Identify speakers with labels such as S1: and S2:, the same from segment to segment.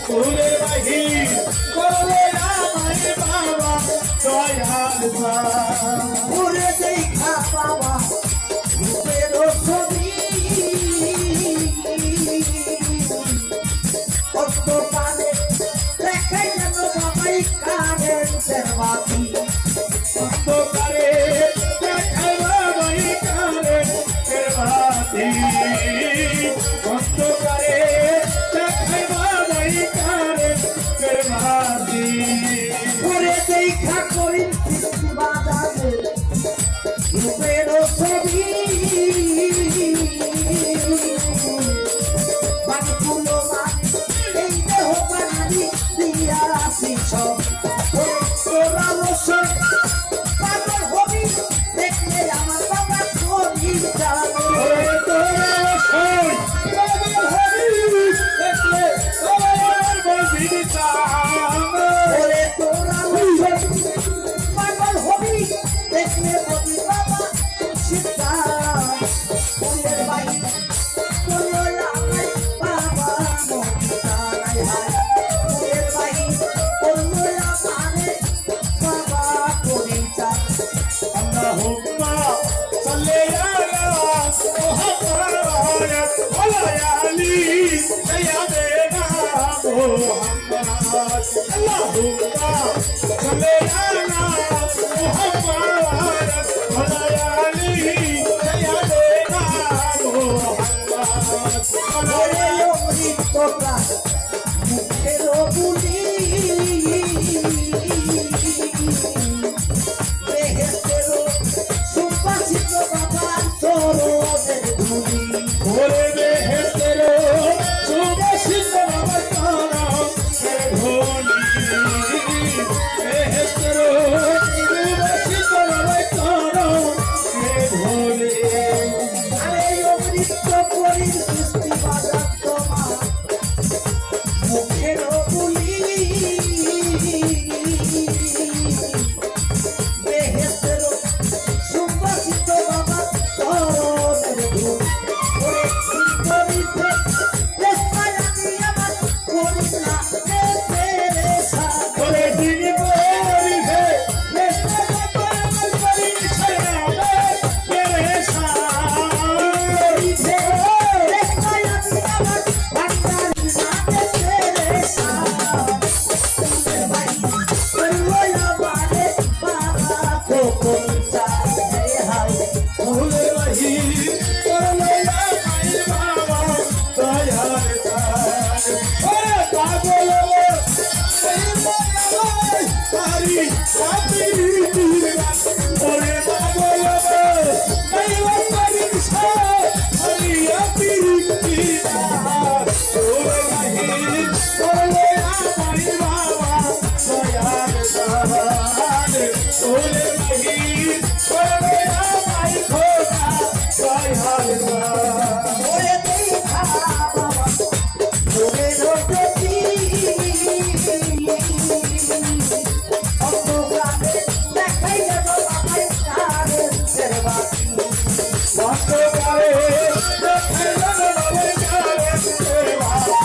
S1: ফুলের বাহির করলে আমায় বাবা দয়াল
S2: ঘুরে দেখা বাবা রূপের ছবি অন্ধকারে দেখে যেন বাবাই কারেন্টের বাতি
S1: অন্ধকারে দেখায় বাবাই কারেন্টের বাতি অন্ধকারে দেখায় বাবাই কারেন্টের বাতি
S2: ঘুরে দেখা করি বাজারে রূপের ছবি বাকিগুলো এই দেহ বানানি দিয়া আসি সব তোরা বসে পাগল হবি দেখলে আমার বাবা করি জানো পাগল হবি দেখলে বলি বাবা সীতা ফুলের বাড়ি করলো আমায় বাবা মমতা নাই হায় ফুলের বাড়ি করলো আমারে বাবা করিতা
S1: اللهم صل على محمد وعلى آله سيدنا محمد اللهم صل على محمد وعلى آله سيدنا محمد
S2: ওরে অমৃতটা মুখের বুলি বেহেশতেরও সুবাসিত বাবা চরণের ধুলি
S1: ওরে বেহেশতের সুবাসিত বাবার চরণের ধুলি বেহেশতের সুবাসিত বাবার চরণের ধুলি
S2: আরে অমৃত করির সৃষ্টি বাজার তোমা মুখের বুলি বেহেশতেরও সুবাসিত বাবা চরণের ধুলি ওরে করিতে চেষ্টায় আমি আমার করি না পেরেশা
S1: ওরে দিন পরিহে বেহেশতের পরম পরিছে পেরেশান ফুলের বাহির করলে আমায় বাবা দয়াল ওরে পাগল এই মনে তারি আপনি ওরে পাগল এই বাড়ি আমি আপনি ফুলের বাহির করলে আমায় বাবা দয়াল ফুলের বাহির করলে আমায় খোদা দয়াল
S2: ওরে দেখা বাবা রূপের জ্যোতি অন্ধকারে দেখাই যেন বাবাই কারেন্টের বাতি
S1: অন্ধকারে দেখায় বাবাই কারেন্টের বাতি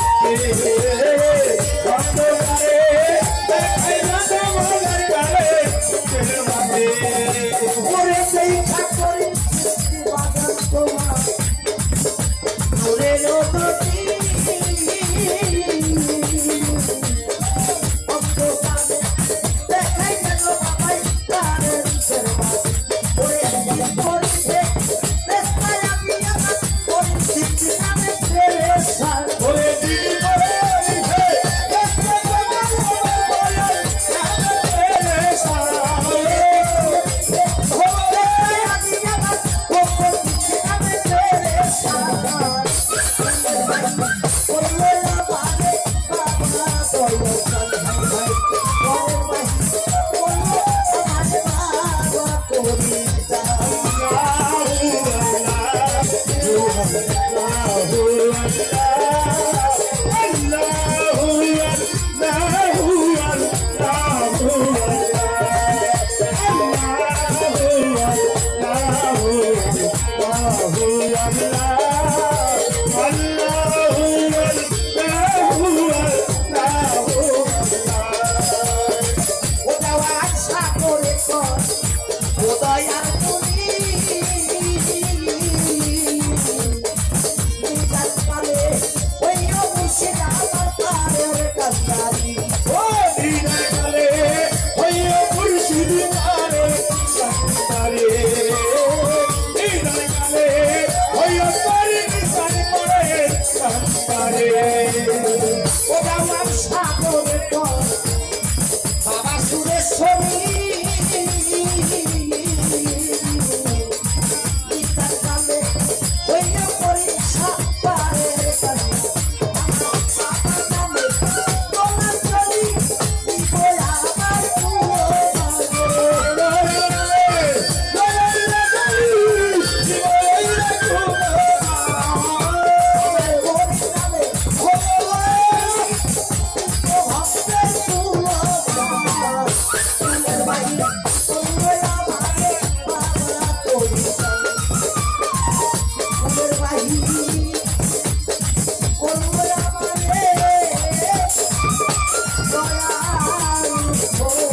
S2: ভোর